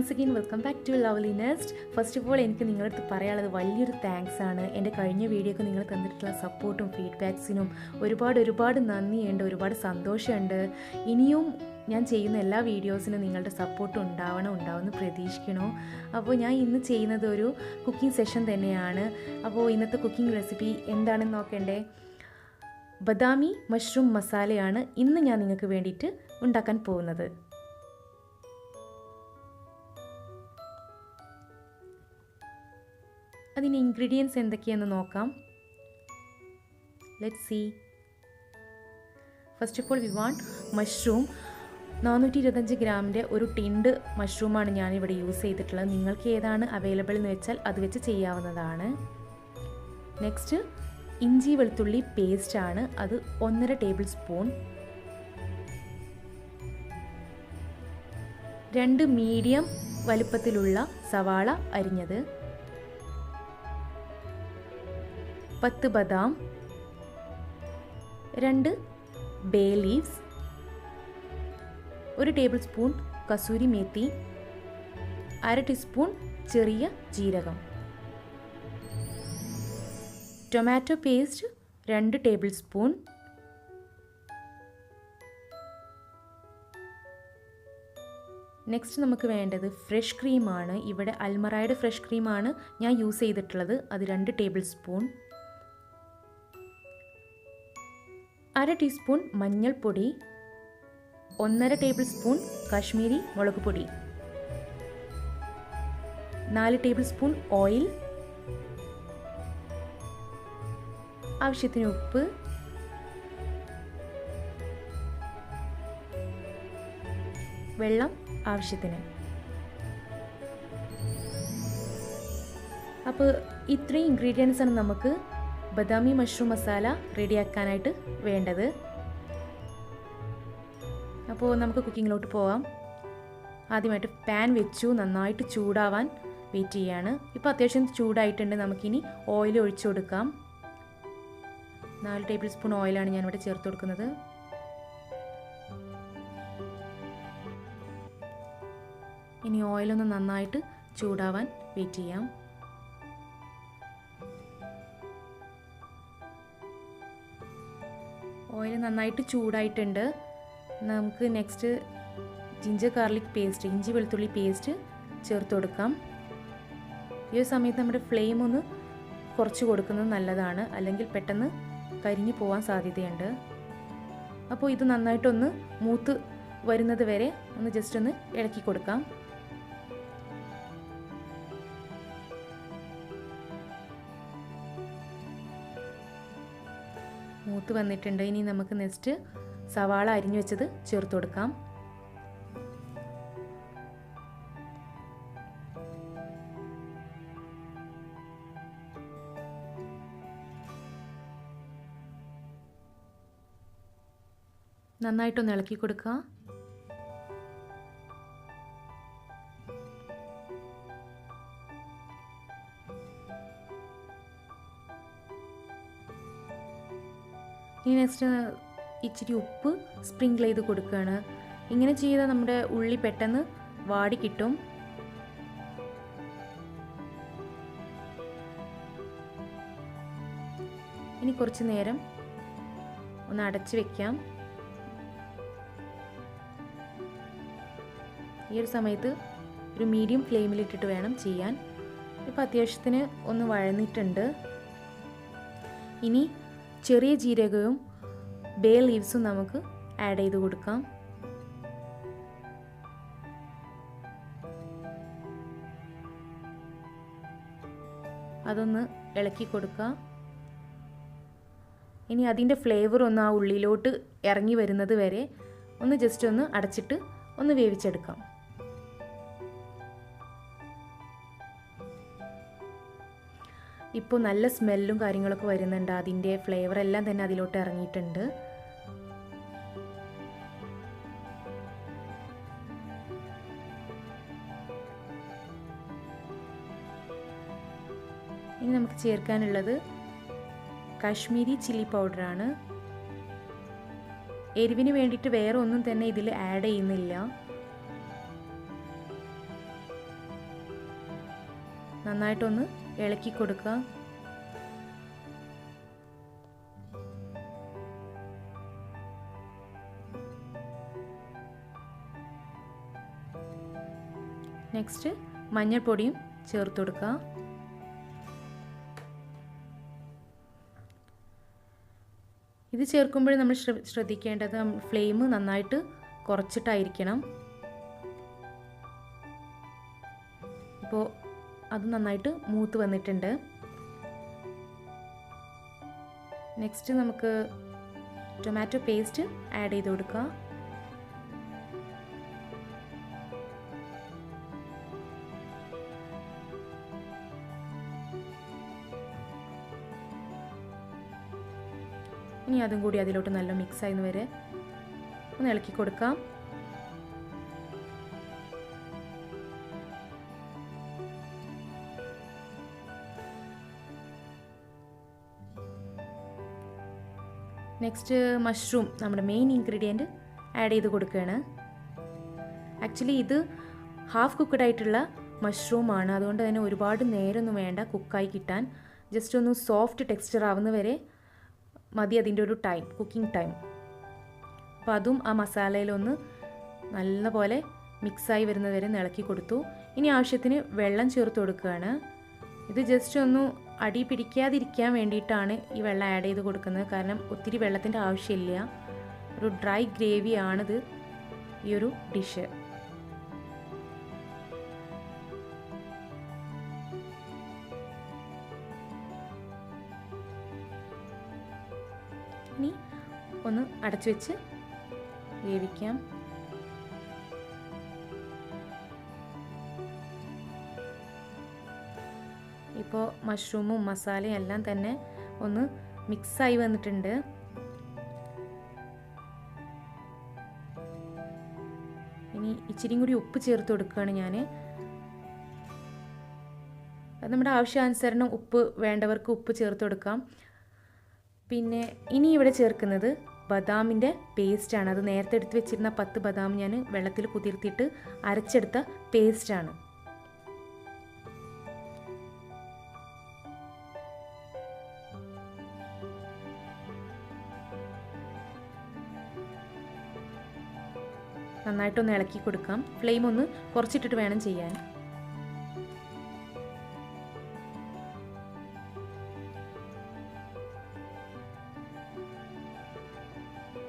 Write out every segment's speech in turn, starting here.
once again welcome back to Lovely Nest. First of all, എനിക്ക് നിങ്ങളടുത്ത് പറയാനുള്ളത് വലിയൊരു താങ്ക്സ് ആണ്. എൻ്റെ കഴിഞ്ഞ വീഡിയോക്ക് നിങ്ങൾ തന്നിട്ടുള്ള സപ്പോർട്ടും ഫീഡ്ബാക്സിനും ഒരുപാട് നന്ദിയുണ്ട്, ഒരുപാട് സന്തോഷമുണ്ട്. ഇനിയും ഞാൻ ചെയ്യുന്ന എല്ലാ വീഡിയോസിനും നിങ്ങളുടെ സപ്പോർട്ട് ഉണ്ടാവുമെന്ന് പ്രതീക്ഷിക്കണോ. അപ്പോൾ ഞാൻ ഇന്ന് ചെയ്യുന്നത് ഒരു കുക്കിംഗ് സെഷൻ തന്നെയാണ്. അപ്പോൾ ഇന്നത്തെ കുക്കിംഗ് റെസിപ്പി എന്താണെന്ന് നോക്കണ്ടേ. ബദാമി മഷ്റൂം മസാലയാണ് ഇന്ന് ഞാൻ നിങ്ങൾക്ക് വേണ്ടിയിട്ട് ഉണ്ടാക്കാൻ പോകുന്നത്. അതിൻ്റെ ഇൻഗ്രീഡിയൻസ് എന്തൊക്കെയാണെന്ന് നോക്കാം. Let's see. First of all we want mushroom. 425 ഗ്രാമിൻ്റെ ഒരു ടിൻഡ് മഷ്റൂമാണ് ഞാനിവിടെ യൂസ് ചെയ്തിട്ടുള്ളത്. നിങ്ങൾക്ക് ഏതാണ് അവൈലബിൾ എന്ന് വെച്ചാൽ അത് വെച്ച് ചെയ്യാവുന്നതാണ്. നെക്സ്റ്റ് ഇഞ്ചി വെളുത്തുള്ളി പേസ്റ്റാണ്, അത് 1.5 ടേബിൾ സ്പൂൺ. 2 മീഡിയം വലുപ്പത്തിലുള്ള സവാള അരിഞ്ഞത്, 10 ബദാം, 2 bay leaves, 1 tablespoon kasuri methi, 1/2 teaspoon ചെറിയ ജീരകം, tomato paste 2 tablespoon, next നമുക്ക് വേണ്ടത് ഫ്രഷ് ക്രീമാണ്. ഇവിടെ അൽമറായുടെ ഫ്രഷ് ക്രീമാണ് ഞാൻ യൂസ് ചെയ്തിട്ടുള്ളത്, അത് 2 ടേബിൾ സ്പൂൺ, 1/2 ടീസ്പൂൺ മഞ്ഞൾപ്പൊടി, 1.5 ടേബിൾ സ്പൂൺ കാശ്മീരി മുളക് പൊടി, 4 ടേബിൾ സ്പൂൺ ഓയിൽ, ആവശ്യത്തിന് ഉപ്പ്, വെള്ളം ആവശ്യത്തിന്. അപ്പോൾ ഇത്രയും ഇൻഗ്രീഡിയൻസ് ആണ് നമുക്ക് ബദാമി മഷ്റൂം മസാല റെഡിയാക്കാനായിട്ട് വേണ്ടത്. അപ്പോൾ നമുക്ക് കുക്കിങ്ങിലോട്ട് പോകാം. ആദ്യമായിട്ട് പാൻ വെച്ചു, നന്നായിട്ട് ചൂടാവാൻ വെയിറ്റ് ചെയ്യാണ്. ഇപ്പോൾ അത്യാവശ്യം ചൂടായിട്ടുണ്ട്. നമുക്കിനി ഓയിൽ ഒഴിച്ചു കൊടുക്കാം. 4 ടേബിൾ സ്പൂൺ ഓയിലാണ് ഞാനിവിടെ ചേർത്ത് കൊടുക്കുന്നത്. ഇനി ഓയിലൊന്ന് നന്നായിട്ട് ചൂടാവാൻ വെയിറ്റ് ചെയ്യാം. ഓയിൽ നന്നായിട്ട് ചൂടായിട്ടുണ്ട്. നമുക്ക് നെക്സ്റ്റ് ജിഞ്ചർ ഗാർലിക് പേസ്റ്റ്, ഇഞ്ചി വെളുത്തുള്ളി പേസ്റ്റ് ചേർത്ത് കൊടുക്കാം. ഈ ഒരു സമയത്ത് നമ്മുടെ ഫ്ലെയിം ഒന്ന് കുറച്ച് കൊടുക്കുന്നത് നല്ലതാണ്, അല്ലെങ്കിൽ പെട്ടെന്ന് കരിഞ്ഞു പോകാൻ സാധ്യതയുണ്ട്. അപ്പോൾ ഇത് നന്നായിട്ടൊന്ന് മൂത്ത് വരുന്നത് വരെ ഒന്ന് ജസ്റ്റ് ഒന്ന് ഇളക്കി കൊടുക്കാം. മൂത്ത് വന്നിട്ടുണ്ട്. ഇനി നമുക്ക് നെക്സ്റ്റ് സവാള അരിഞ്ഞു വെച്ചത് ചേർത്ത് കൊടുക്കാം. നന്നായിട്ടൊന്ന് ഇളക്കി കൊടുക്കുക. ഇനി നെക്സ്റ്റ് ഇച്ചിരി ഉപ്പ് സ്പ്രിങ്കിൾ ചെയ്ത് കൊടുക്കുകയാണ്. ഇങ്ങനെ ചെയ്താൽ നമ്മുടെ ഉള്ളി പെട്ടെന്ന് വാടി കിട്ടും. ഇനി കുറച്ച് നേരം ഒന്ന് അടച്ച് വെക്കാം. ഈ ഒരു സമയത്ത് ഒരു മീഡിയം ഫ്ലെയിമിലിട്ടിട്ട് വേണം ചെയ്യാൻ. ഇപ്പോൾ അത്യാവശ്യത്തിന് ഒന്ന് വഴന്നിട്ടുണ്ട്. ഇനി ചെറിയ ജീരകവും ബേ ലീവ്സും നമുക്ക് ആഡ് ചെയ്ത് കൊടുക്കാം. അതൊന്ന് ഇളക്കി കൊടുക്കുക. ഇനി അതിൻ്റെ ഫ്ലേവർ ഒന്ന് ആ ഉള്ളിലോട്ട് ഇറങ്ങി വരുന്നത് വരെ ഒന്ന് ജസ്റ്റ് ഒന്ന് അടച്ചിട്ട് ഒന്ന് വേവിച്ചെടുക്കാം. ഇപ്പോൾ നല്ല സ്മെല്ലും കാര്യങ്ങളൊക്കെ വരുന്നുണ്ട്. അതിൻ്റെ ഫ്ലേവർ എല്ലാം തന്നെ അതിലോട്ട് ഇറങ്ങിയിട്ടുണ്ട്. ഇനി നമുക്ക് ചേർക്കാനുള്ളത് കാശ്മീരി ചില്ലി പൗഡറാണ്. എരിവിന് വേണ്ടിയിട്ട് വേറെ ഒന്നും തന്നെ ഇതിൽ ആഡ് ചെയ്യുന്നില്ല. നന്നായിട്ടൊന്ന് ഇളക്കി കൊടുക്കുക. നെക്സ്റ്റ് മഞ്ഞൾപ്പൊടിയും ചേർത്ത് കൊടുക്കുക. ഇത് ചേർക്കുമ്പോൾ നമ്മൾ ശ്രദ്ധിക്കേണ്ടത് ഫ്ലെയിം നന്നായിട്ട് കുറച്ചിട്ടായിരിക്കണം. ഇപ്പോൾ അത് നന്നായിട്ട് മൂത്ത് വന്നിട്ടുണ്ട്. നെക്സ്റ്റ് നമുക്ക് ടൊമാറ്റോ പേസ്റ്റ് ആഡ് ചെയ്ത് കൊടുക്കുക. ഇനി അതും കൂടി അതിലോട്ട് നല്ല മിക്സ് ആയി വരെ ഒന്ന് ഇളക്കി കൊടുക്കാം. നെക്സ്റ്റ് മഷ്റൂം, നമ്മുടെ മെയിൻ ഇൻഗ്രീഡിയൻറ്റ് ആഡ് ചെയ്ത് കൊടുക്കുകയാണ്. ആക്ച്വലി ഇത് ഹാഫ് കുക്ക്ഡ് ആയിട്ടുള്ള മഷ്റൂമാണ്, അതുകൊണ്ട് തന്നെ ഒരുപാട് നേരമൊന്നും വേണ്ട കുക്കായി കിട്ടാൻ. ജസ്റ്റ് ഒന്ന് സോഫ്റ്റ് ടെക്സ്ചർ ആവുന്ന വരെ മതി അതിൻ്റെ ഒരു ടൈം, കുക്കിംഗ് ടൈം. അപ്പോൾ അതും ആ മസാലയിലൊന്ന് നല്ലപോലെ മിക്സായി വരുന്നത് വരെ ഇളക്കി കൊടുത്തു. ഇനി ആവശ്യത്തിന് വെള്ളം ചേർത്ത് കൊടുക്കുകയാണ്. ഇത് ജസ്റ്റ് ഒന്ന് അടി പിടിക്കാതിരിക്കാൻ വേണ്ടിയിട്ടാണ് ഈ വെള്ളം ആഡ് ചെയ്ത് കൊടുക്കുന്നത്. കാരണം ഒത്തിരി വെള്ളത്തിൻ്റെ ആവശ്യമില്ല. ഒരു ഡ്രൈ ഗ്രേവിയാണിത് ഈ ഒരു ഡിഷ്. ഇനി ഒന്ന് അടച്ചു വെച്ച് വേവിക്കാം. ഇപ്പോൾ മഷ്റൂമും മസാലയും എല്ലാം തന്നെ ഒന്ന് മിക്സായി വന്നിട്ടുണ്ട്. ഇനി ഇച്ചിരി കൂടി ഉപ്പ് ചേർത്ത് കൊടുക്കുകയാണ് ഞാൻ. അത് നമ്മുടെ ആവശ്യാനുസരണം ഉപ്പ് വേണ്ടവർക്ക് ഉപ്പ് ചേർത്ത് കൊടുക്കാം. പിന്നെ ഇനി ഇവിടെ ചേർക്കുന്നത് ബദാമിൻ്റെ പേസ്റ്റാണ്. അത് നേരത്തെ എടുത്ത് വെച്ചിരുന്ന 10 ബദാം ഞാൻ വെള്ളത്തിൽ കുതിർത്തിട്ട് അരച്ചെടുത്ത പേസ്റ്റാണ്. നന്നായിട്ടൊന്ന് ഇളക്കി കൊടുക്കാം. ഫ്ലെയിം ഒന്ന് കുറച്ചിട്ടിട്ട് വേണം ചെയ്യാൻ.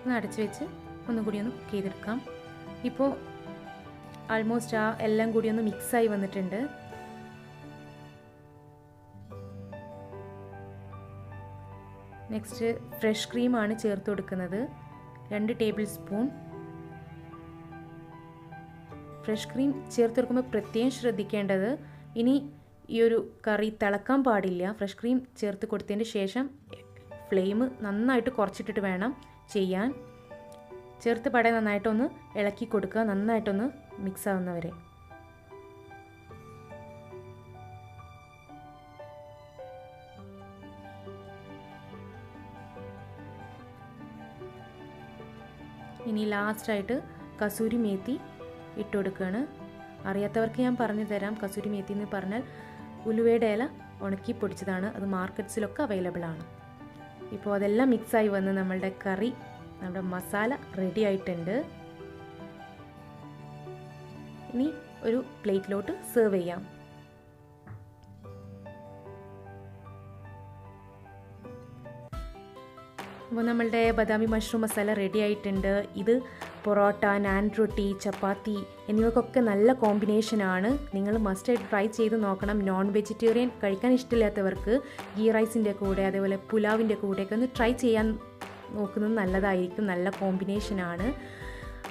ഒന്ന് അടച്ചു വെച്ച് ഒന്നുകൂടി ഒന്ന് കുക്ക് ചെയ്തെടുക്കാം. ഇപ്പോൾ ആൾമോസ്റ്റ് ആ എല്ലാം കൂടി ഒന്ന് മിക്സായി വന്നിട്ടുണ്ട്. നെക്സ്റ്റ് ഫ്രഷ് ക്രീമാണ് ചേർത്ത് കൊടുക്കുന്നത്. 2 ടേബിൾ സ്പൂൺ ഫ്രഷ് ക്രീം ചേർത്ത് കൊടുക്കുമ്പോൾ പ്രത്യേകം ശ്രദ്ധിക്കേണ്ടത്, ഇനി ഈ ഒരു കറി തിളക്കാൻ പാടില്ല. ഫ്രഷ് ക്രീം ചേർത്ത് കൊടുത്തതിന് ശേഷം ഫ്ലെയിം നന്നായിട്ട് കുറച്ചിട്ടിട്ട് വേണം ചെയ്യാൻ. ചേർത്ത് പാടെ നന്നായിട്ടൊന്ന് ഇളക്കി കൊടുക്കുക, നന്നായിട്ടൊന്ന് മിക്സ് ആവുന്നവരെ. ഇനി ലാസ്റ്റായിട്ട് കസൂരി മേത്തി ഇട്ട് കൊടുക്കുകയാണ്. അറിയാത്തവർക്ക് ഞാൻ പറഞ്ഞു തരാം. കസൂരി മേത്തി എന്ന് പറഞ്ഞാൽ ഉലുവയുടെ ഇല ഉണക്കി പൊടിച്ചതാണ്. അത് മാർക്കറ്റ്സിലൊക്കെ അവൈലബിൾ ആണ്. ഇപ്പോൾ അതെല്ലാം മിക്സായി വന്ന് നമ്മളുടെ കറി, നമ്മുടെ മസാല റെഡി ആയിട്ടുണ്ട്. ഇനി ഒരു പ്ലേറ്റിലോട്ട് സെർവ് ചെയ്യാം. അപ്പോൾ നമ്മളുടെ ബദാമി മഷ്റൂം മസാല റെഡി ആയിട്ടുണ്ട്. ഇത് പൊറോട്ട, നാൻ റൊട്ടി, ചപ്പാത്തി എന്നിവക്കൊക്കെ നല്ല കോമ്പിനേഷനാണ്. നിങ്ങൾ മസ്റ്റായിട്ട് ട്രൈ ചെയ്ത് നോക്കണം. നോൺ വെജിറ്റേറിയൻ കഴിക്കാൻ ഇഷ്ടമില്ലാത്തവർക്ക് ഗീ റൈസിൻ്റെ കൂടെ അതേപോലെ പുലാവിൻ്റെ കൂടെയൊക്കെ ഒന്ന് ട്രൈ ചെയ്യാൻ നോക്കുന്നത് നല്ലതായിരിക്കും. നല്ല കോമ്പിനേഷനാണ്.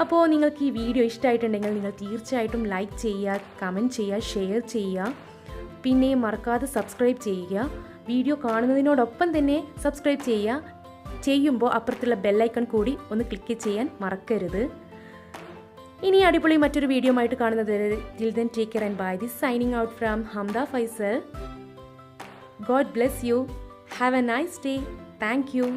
അപ്പോൾ നിങ്ങൾക്ക് ഈ വീഡിയോ ഇഷ്ടമായിട്ടുണ്ടെങ്കിൽ നിങ്ങൾ തീർച്ചയായിട്ടും ലൈക്ക് ചെയ്യുക, കമൻറ്റ് ചെയ്യുക, ഷെയർ ചെയ്യുക. പിന്നെ മറക്കാതെ സബ്സ്ക്രൈബ് ചെയ്യുക. വീഡിയോ കാണുന്നതിനോടൊപ്പം തന്നെ സബ്സ്ക്രൈബ് ചെയ്യുമ്പോൾ അപ്പുറത്തുള്ള ബെല്ലൈക്കൺ കൂടി ഒന്ന് ക്ലിക്ക് ചെയ്യാൻ മറക്കരുത്. ഇനി അടിപൊളി മറ്റൊരു വീഡിയോ ആയിട്ട് കാണുന്നത് വരെ till then take care and bye. This signing out from Hamda Faisal. God bless you. Have a nice day. Thank you.